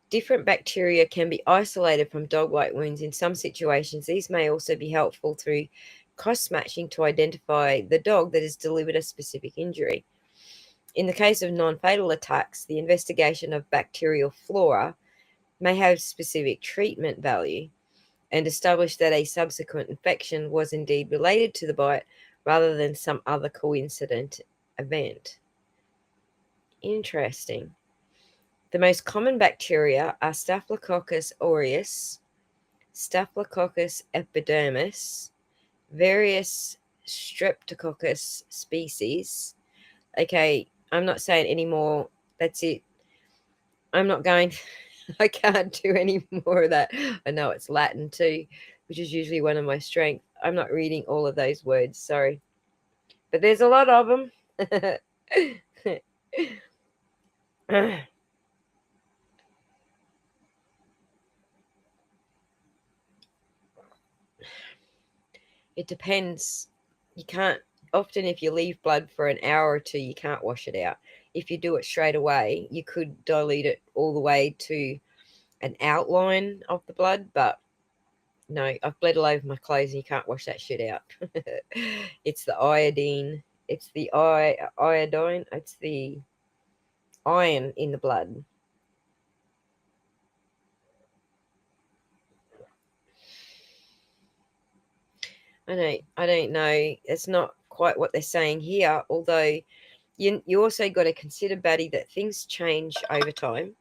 Different bacteria can be isolated from dog-bite wounds. In some situations, these may also be helpful through cross-matching to identify the dog that has delivered a specific injury. In the case of non-fatal attacks, the investigation of bacterial flora may have specific treatment value and establish that a subsequent infection was indeed related to the bite rather than some other coincident event. Interesting. The most common bacteria are Staphylococcus aureus, Staphylococcus epidermis, various Streptococcus species. Okay, I'm not saying any more. That's it. I'm not going. I can't do any more of that. I know it's Latin too, which is usually one of my strengths. I'm not reading all of those words, sorry. But there's a lot of them. It depends. You can't, often if you leave blood for an hour or two, you can't wash it out. If you do it straight away, you could dilute it all the way to an outline of the blood, but no, I've bled all over my clothes and you can't wash that shit out. It's the iodine. It's the iodine. It's the iron in the blood. I don't know. It's not quite what they're saying here, although you also got to consider, Batty, that things change over time.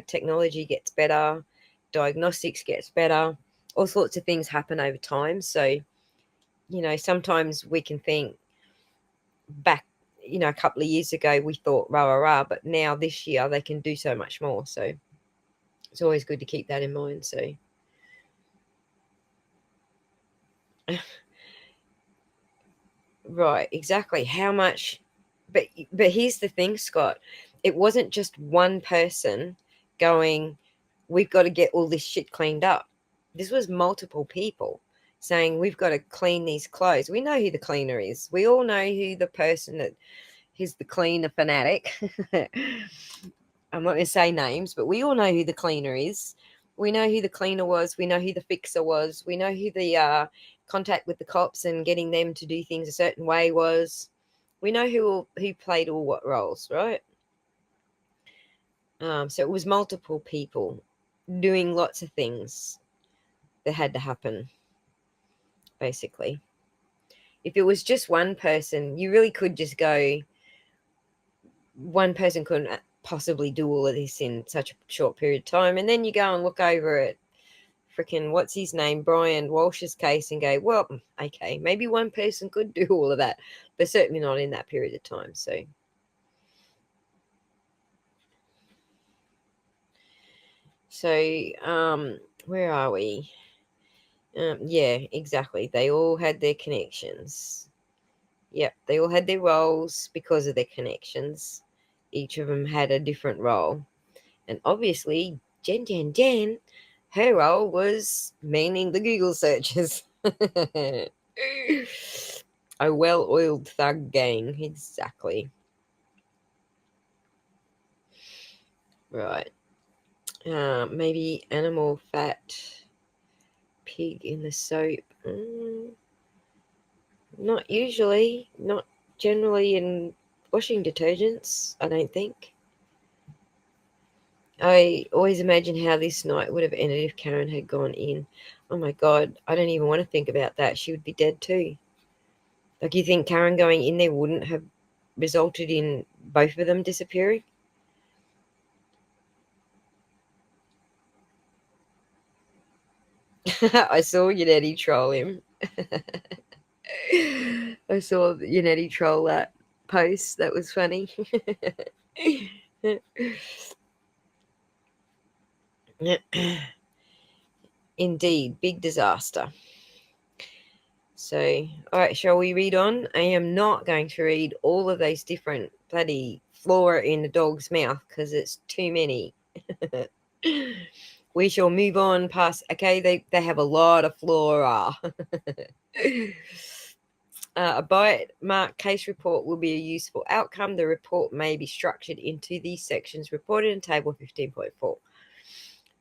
Technology gets better, diagnostics gets better, all sorts of things happen over time. So, sometimes we can think back, a couple of years ago, we thought rah, rah, rah, but now this year they can do so much more. So it's always good to keep that in mind. So, right, exactly. How much, but here's the thing, Scott. It wasn't just one person going, we've got to get all this shit cleaned up. This was multiple people saying, we've got to clean these clothes. We know who the cleaner is. We all know who the person that is the cleaner fanatic. I'm not going to say names, but we all know who the cleaner is. We know who the cleaner was. We know who the fixer was. We know who the contact with the cops and getting them to do things a certain way was. We know who played all what roles, right? So it was multiple people doing lots of things that had to happen, basically. If it was just one person, you really could just go, one person couldn't possibly do all of this in such a short period of time. And then you go and look over at freaking, what's his name, Brian Walsh's case and go, well, okay, maybe one person could do all of that, but certainly not in that period of time. So where are we? Yeah, exactly. They all had their connections. Yep, they all had their roles because of their connections. Each of them had a different role. And obviously, Jen, her role was meaning the Google searches. A well-oiled thug gang, exactly. Right. Maybe animal fat, pig in the soap. Not usually. Not generally in washing detergents, I don't think. I always imagine how this night would have ended if Karen had gone in. Oh my God, I don't even want to think about that. She would be dead too. Like, you think Karen going in there wouldn't have resulted in both of them disappearing? I saw Yannetti troll him. I saw Yannetti troll that post. That was funny. Indeed, big disaster. So, all right, shall we read on? I am not going to read all of those different bloody flora in the dog's mouth because it's too many. We shall move on past. Okay, they have a lot of flora. A bite mark case report will be a useful outcome. The report may be structured into these sections reported in table 15.4.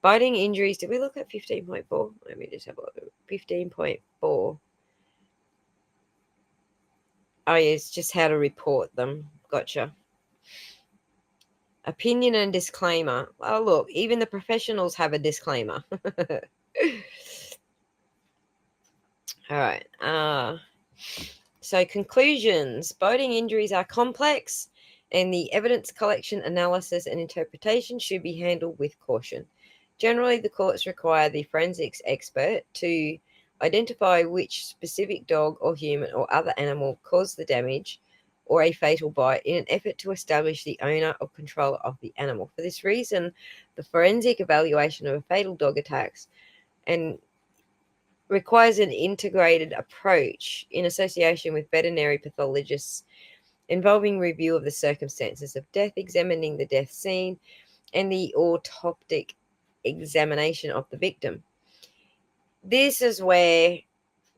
Biting injuries. Did we look at 15.4? Let me just have a look. 15.4. Oh, yeah, it's just how to report them. Gotcha. Opinion and disclaimer. Oh, look, even the professionals have a disclaimer. All right. So conclusions. Boating injuries are complex, and the evidence collection, analysis, and interpretation should be handled with caution. Generally, the courts require the forensics expert to identify which specific dog or human or other animal caused the damage or a fatal bite in an effort to establish the owner or controller of the animal. For this reason, the forensic evaluation of a fatal dog attacks and requires an integrated approach in association with veterinary pathologists involving review of the circumstances of death, examining the death scene, and the autoptic examination of the victim. This is where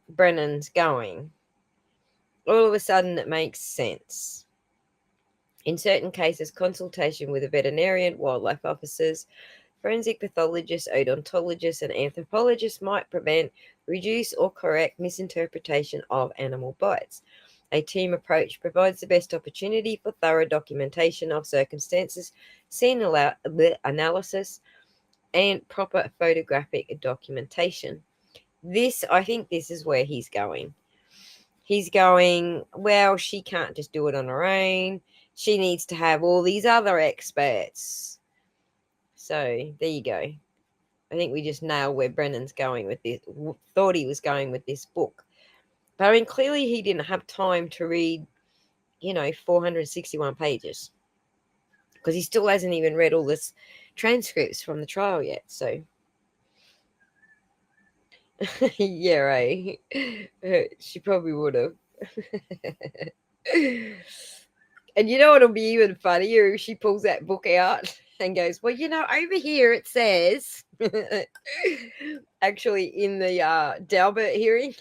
Brennan's going. All of a sudden, it makes sense. In certain cases, consultation with a veterinarian, wildlife officers, forensic pathologists, odontologists, and anthropologists might prevent, reduce, or correct misinterpretation of animal bites. A team approach provides the best opportunity for thorough documentation of circumstances, scene analysis, and proper photographic documentation. I think this is where he's going. He's going, well, she can't just do it on her own. She needs to have all these other experts. So there you go. I think we just nailed where Brennan's going with this, thought he was going with this book. But I mean, clearly he didn't have time to read, 461 pages because he still hasn't even read all this transcripts from the trial yet. So, yeah, right. She probably would have. And you know what'll be even funnier if she pulls that book out and goes, well, over here it says, actually in the Dalbert hearing,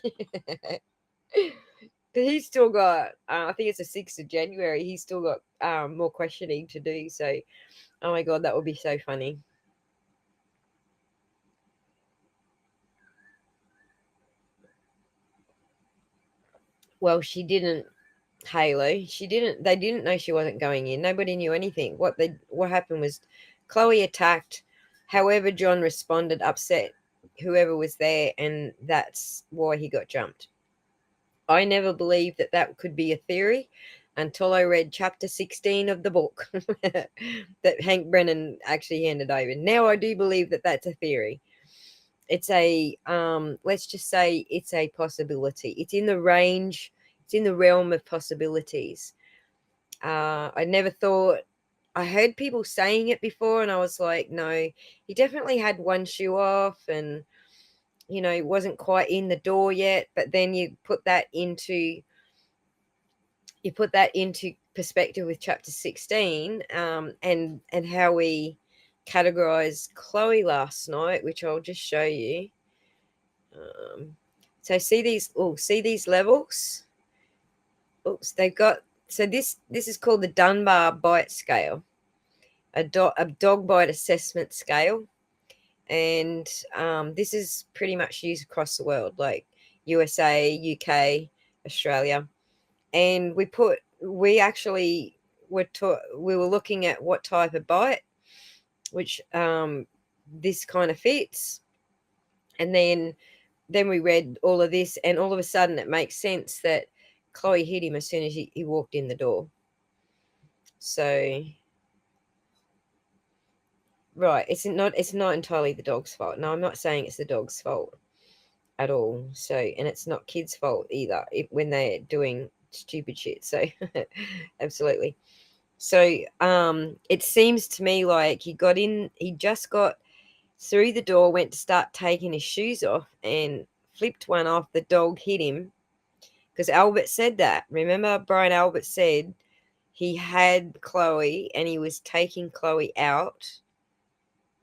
he's still got, I think it's the 6th of January, he's still got more questioning to do. So, oh my God, that would be so funny. Well, she didn't, Halo. They didn't know she wasn't going in. Nobody knew anything. What happened was Chloe attacked However, John responded, upset whoever was there, and that's why he got jumped. I never believed that that could be a theory until I read chapter 16 of the book that Hank Brennan actually handed over. Now I do believe that that's a theory. It's a let's just say it's a possibility. It's in the range, it's in the realm of possibilities. I never thought, I heard people saying it before and I was like, no, he definitely had one shoe off, and it wasn't quite in the door yet. But then you put that into perspective with chapter 16, and how we categorized Chloe last night, which I'll just show you. So see these levels. Oops, they've got, so this is called the Dunbar bite scale, a dog bite assessment scale, and this is pretty much used across the world, like USA, UK, Australia. And we actually we were looking at what type of bite, which this kind of fits, and then we read all of this, and all of a sudden it makes sense that Chloe hit him as soon as he walked in the door. So right, it's not entirely the dog's fault. No, I'm not saying it's the dog's fault at all. So, and it's not kids' fault either when they're doing stupid shit. So absolutely. So it seems to me like he just got through the door, went to start taking his shoes off, and flipped one off. The dog hit him, because Albert said that. Remember, Brian Albert said he had Chloe and he was taking Chloe out.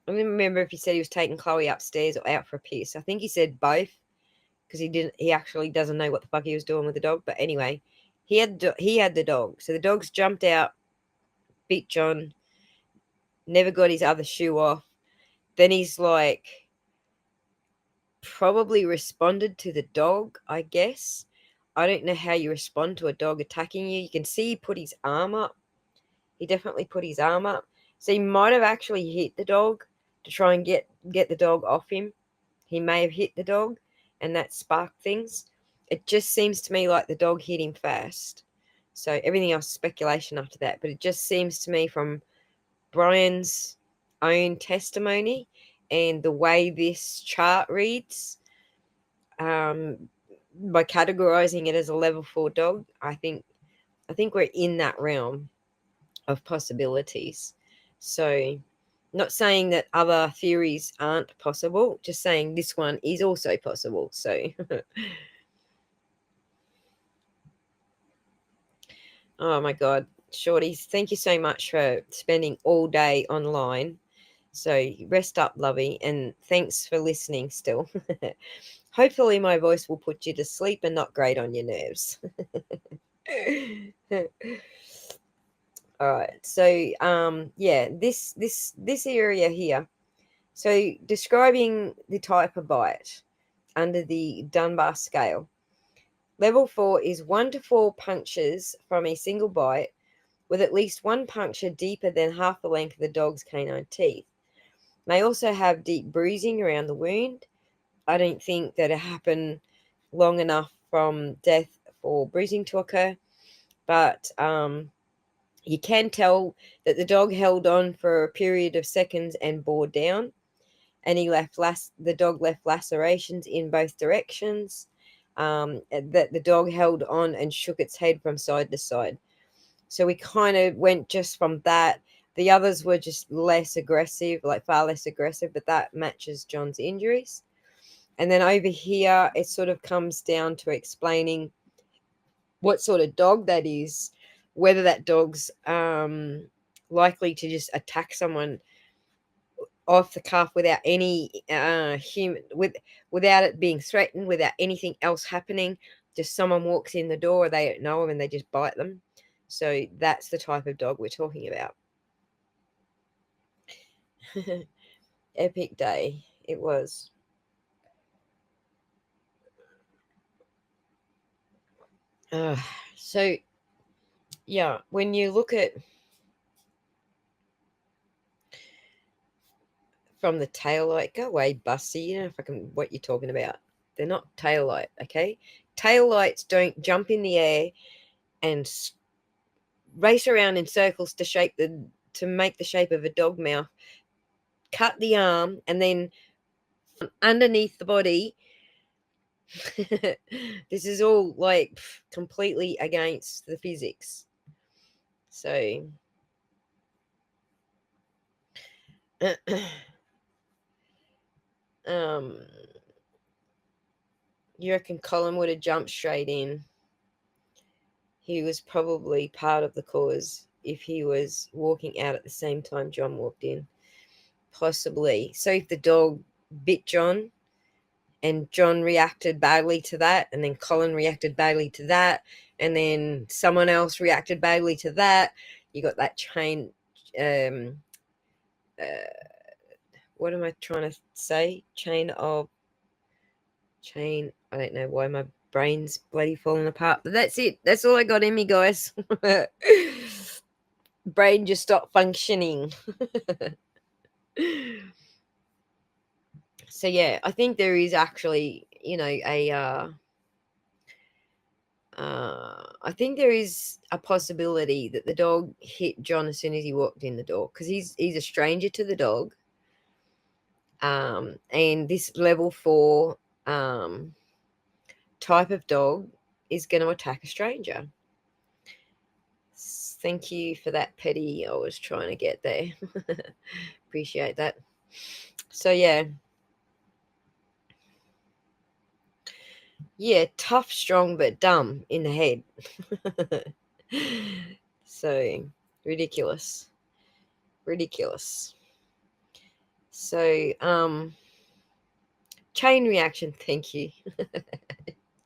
I don't remember if he said he was taking Chloe upstairs or out for a piss. I think he said both, because he actually doesn't know what the fuck he was doing with the dog. But anyway, he had the dog. So the dog's jumped out, bit John, never got his other shoe off. Then he's like probably responded to the dog, I guess. I don't know how you respond to a dog attacking you. You can see he put his arm up. He definitely put his arm up. So he might have actually hit the dog to try and get the dog off him. He may have hit the dog, and that sparked things. It just seems to me like the dog hit him fast. So everything else is speculation after that. But it just seems to me, from Brian's own testimony and the way this chart reads, by categorizing it as a level 4 dog, I think we're in that realm of possibilities. So, not saying that other theories aren't possible, just saying this one is also possible. So oh my god, Shorties, thank you so much for spending all day online. So rest up, lovey, and thanks for listening still. Hopefully my voice will put you to sleep and not grate on your nerves. All right. So yeah, this area here. So describing the type of bite under the Dunbar scale. Level 4 is 1 to 4 punctures from a single bite, with at least one puncture deeper than half the length of the dog's canine teeth. May also have deep bruising around the wound. I don't think that it happened long enough from death for bruising to occur, but you can tell that the dog held on for a period of seconds and bore down, and the dog left lacerations in both directions. That the dog held on and shook its head from side to side. So we kind of went just from that. The others were just less aggressive, like far less aggressive, but that matches John's injuries. And then over here, it sort of comes down to explaining what sort of dog that is, whether that dog's likely to just attack someone off the cuff without any without it being threatened, without anything else happening. Just someone walks in the door, they don't know them, and they just bite them. So that's the type of dog we're talking about. Epic day it was. So yeah, when you look at from the tail light. Go away, Bussy. You know fucking what you're talking about. They're not tail light, okay? Tail lights don't jump in the air and race around in circles to make the shape of a dog mouth. Cut the arm and then underneath the body. This is all like completely against the physics. So you reckon Colin would have jumped straight in? He was probably part of the cause if he was walking out at the same time John walked in. Possibly. So if the dog bit John and John reacted badly to that, and then Colin reacted badly to that, and then someone else reacted badly to that, you got that chain. What am I trying to say? Chain. I don't know why my brain's bloody falling apart, but that's it. That's all I got in me, guys. Brain just stopped functioning. So yeah, I think there is actually, I think there is a possibility that the dog hit John as soon as he walked in the door, because he's a stranger to the dog. And this level 4 type of dog is going to attack a stranger. Thank you for that, Petty. I was trying to get there. Appreciate that. So yeah, tough, strong, but dumb in the head. So ridiculous. So chain reaction. Thank you.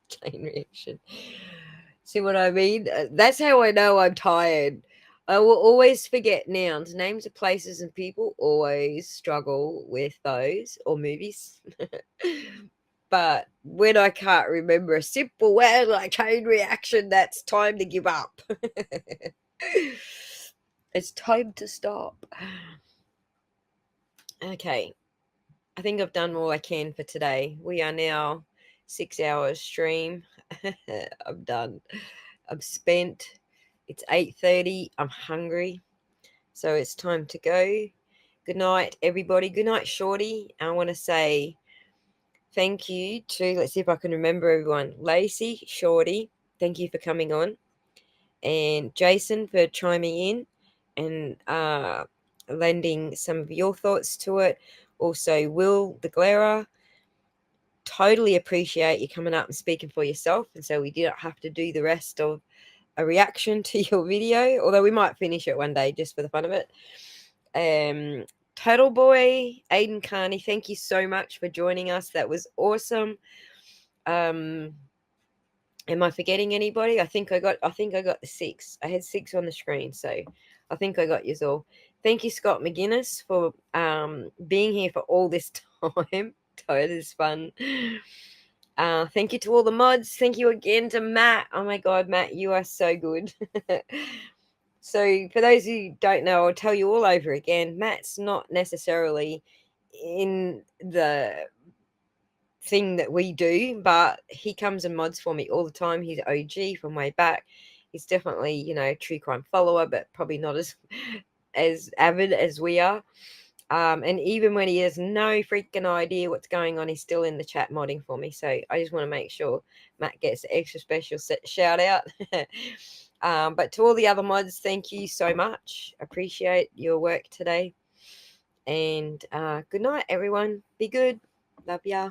Chain reaction. See what I mean? That's how I know I'm tired. I will always forget nouns, names of places and people. Always struggle with those, or movies. But when I can't remember a simple word like chain reaction, that's time to give up. It's time to stop. Okay. I think I've done all I can for today. We are now 6 hours stream. I'm done. I'm spent. It's 8:30. I'm hungry. So it's time to go. Good night, everybody. Good night, Shorty. I want to say thank you to, let's see if I can remember everyone. Lacey, Shorty, thank you for coming on. And Jason for chiming in and lending some of your thoughts to it. Also, Will the Glarer, totally appreciate you coming up and speaking for yourself. And so we didn't have to do the rest of a reaction to your video, although we might finish it one day just for the fun of it. Total Boy, Aiden Carney, thank you so much for joining us. That was awesome. Am I forgetting anybody? I think I got the 6. I had 6 on the screen, so I think I got yours all. Thank you, Scott McGuinness, for being here for all this time. It is fun. Thank you to all the mods. Thank you again to Matt. Oh my God, Matt, you are so good. So for those who don't know, I'll tell you all over again. Matt's not necessarily in the thing that we do, but he comes and mods for me all the time. He's OG from way back. He's definitely, true crime follower, but probably not as avid as we are. And even when he has no freaking idea what's going on, he's still in the chat modding for me. So I just want to make sure Matt gets an extra special shout out. But to all the other mods, thank you so much. Appreciate your work today. And good night, everyone. Be good. Love ya.